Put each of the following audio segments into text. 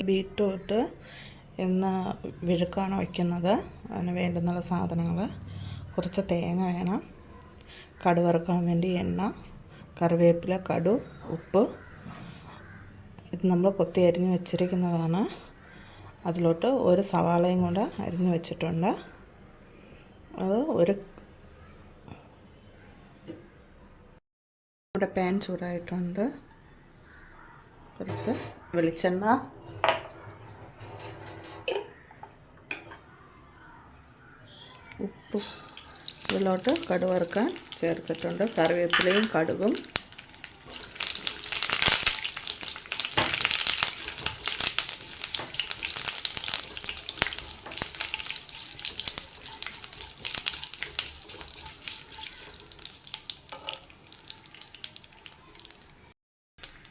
Beetroot ഇന്ന് വിഴുക്കാണ് വയ്ക്കുന്നത്. അതിന് വേണ്ടുന്ന സാധനങ്ങൾ: കുറച്ച് തേങ്ങ വേണം, കടുക് വറുക്കാൻ വേണ്ടി എണ്ണ, കറിവേപ്പില, കടു, ഉപ്പ്. ഇത് നമ്മൾ കൊത്തി അരിഞ്ഞ് വെച്ചിരിക്കുന്നതാണ്. അതിലോട്ട് ഒരു സവാളയും കൂടെ അരിഞ്ഞ് വെച്ചിട്ടുണ്ട്. അത് നമ്മുടെ പാൻ ചൂടായിട്ടുണ്ട്. കുറച്ച് വെളിച്ചെണ്ണ, ഉപ്പ്, ഇതിലോട്ട് കടുക് വറുക്കാൻ ചേർത്തിട്ടുണ്ട്. കറിവേപ്പിലയും കടുകും.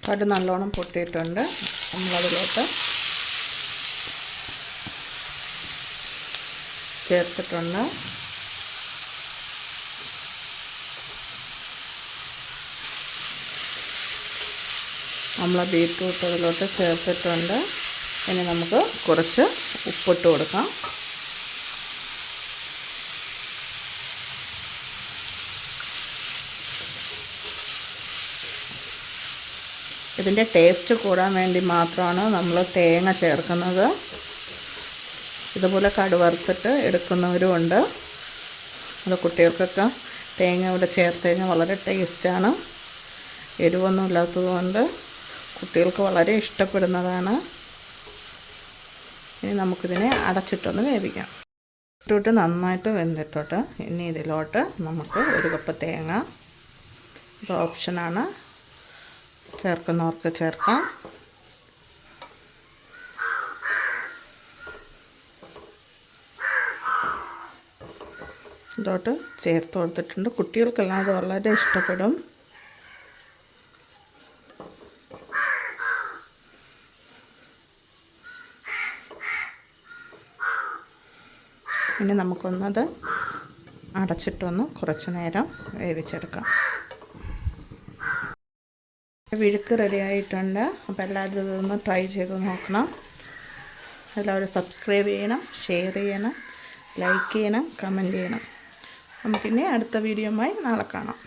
കടുക് നല്ലോണം പൊട്ടിയിട്ടുണ്ട്. നമ്മളതിലോട്ട് ചേർത്തിട്ടുണ്ട്. നമ്മൾ ബീറ്റ്റൂട്ട് അതിലോട്ട് ചേർത്തിട്ടുണ്ട്. ഇനി നമുക്ക് കുറച്ച് ഉപ്പിട്ട് കൊടുക്കാം. ഇതിൻ്റെ ടേസ്റ്റ് കൂടാൻ വേണ്ടി മാത്രമാണ് നമ്മൾ തേങ്ങ ചേർക്കുന്നത്. ഇതുപോലെ കടുക് വറുത്തിട്ട് എടുക്കുന്നവരുമുണ്ട്. അത് കുട്ടികൾക്കൊക്കെ തേങ്ങ ഇവിടെ ചേർത്ത് കഴിഞ്ഞാൽ വളരെ ടേസ്റ്റാണ്. എരിവൊന്നും ഇല്ലാത്തതുകൊണ്ട് കുട്ടികൾക്ക് വളരെ ഇഷ്ടപ്പെടുന്നതാണ്. ഇനി നമുക്കിതിനെ അടച്ചിട്ടൊന്ന് വേവിക്കാം. ബീറ്റ്റൂട്ട് നന്നായിട്ട് വെന്തിട്ടോട്ട് ഇനി ഇതിലോട്ട് നമുക്ക് ഒരു കപ്പ് തേങ്ങ, ഇത് ഓപ്ഷനാണ്, ചേർക്കുന്നവർക്ക് ചേർക്കാം. ഇതോട്ട് ചേർത്ത് കൊടുത്തിട്ടുണ്ട്. കുട്ടികൾക്കെല്ലാം അത് വളരെ ഇഷ്ടപ്പെടും. ഇനി നമുക്കൊന്നത് അടച്ചിട്ടൊന്ന് കുറച്ച് നേരം വേവിച്ചെടുക്കാം. വിഴുക്ക് റെഡി ആയിട്ടുണ്ട്. അപ്പോൾ എല്ലാവരും ഇതൊന്ന് ട്രൈ ചെയ്ത് നോക്കണം. എല്ലാവരും സബ്സ്ക്രൈബ് ചെയ്യണം, ഷെയർ ചെയ്യണം, ലൈക്ക് ചെയ്യണം, കമൻറ്റ് ചെയ്യണം. നമുക്കിനി അടുത്ത വീഡിയോയുമായി നാളെ കാണാം.